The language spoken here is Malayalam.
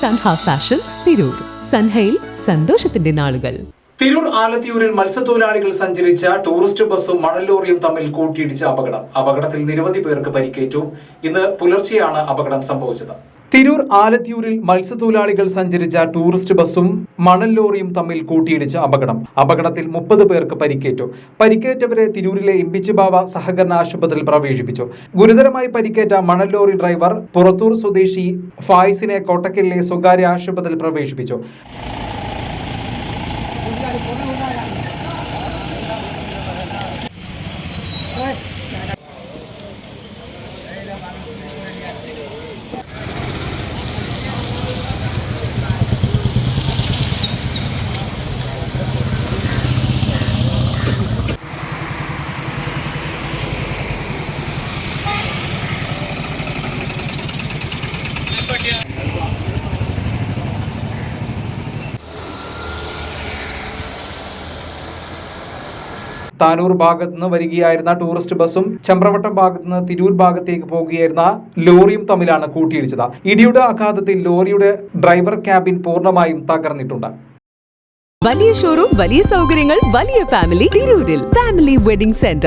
സൻഹ ഫാഷൻസ് തിരൂർ. സൻഹയിൽ സന്തോഷത്തിന്റെ നാളുകൾ. തിരൂർ ആലത്തിയൂരിൽ മത്സ്യത്തൊഴിലാളികൾ സഞ്ചരിച്ച ടൂറിസ്റ്റ് ബസ്സും മണൽ ലോറിയും തമ്മിൽ കൂട്ടിയിടിച്ച അപകടത്തിൽ നിരവധി പേർക്ക് പരിക്കേറ്റു. ഇന്ന് പുലർച്ചെയാണ് അപകടം സംഭവിച്ചത്. തിരൂർ ആലത്തിയൂരിൽ മത്സ്യത്തൊഴിലാളികൾ സഞ്ചരിച്ച ടൂറിസ്റ്റ് ബസ്സും മണൽ ലോറിയും തമ്മിൽ കൂട്ടിയിടിച്ച അപകടത്തിൽ 30 പേർക്ക് പരിക്കേറ്റു. പരിക്കേറ്റവരെ തിരൂരിലെ ഇമ്പിച്ചിബാവ സഹകരണ ആശുപത്രിയിൽ പ്രവേശിപ്പിച്ചു. ഗുരുതരമായി പരിക്കേറ്റ മണൽ ലോറി ഡ്രൈവർ പുറത്തൂർ സ്വദേശി ഫായിസിനെ കോട്ടക്കലിലെ സ്വകാര്യ ആശുപത്രിയിൽ പ്രവേശിപ്പിച്ചു. താനൂർ ഭാഗത്തുനിന്ന് വരികയായിരുന്ന ടൂറിസ്റ്റ് ബസ്സും ചമ്രവട്ടം ഭാഗത്തുനിന്ന് തിരൂർ ഭാഗത്തേക്ക് പോകുകയായിരുന്ന ലോറിയും തമ്മിലാണ് കൂട്ടിയിടിച്ചത്. ഇടിയുടെ ആഘാതത്തിൽ ലോറിയുടെ ഡ്രൈവർ ക്യാബിൻ പൂർണ്ണമായും തകർന്നിട്ടുണ്ട്. വലിയ ഷോറൂം, വലിയ സൗകര്യങ്ങൾ, വലിയ ഫാമിലി. തിരൂരിൽ ഫാമിലി വെഡിംഗ് സെന്റർ.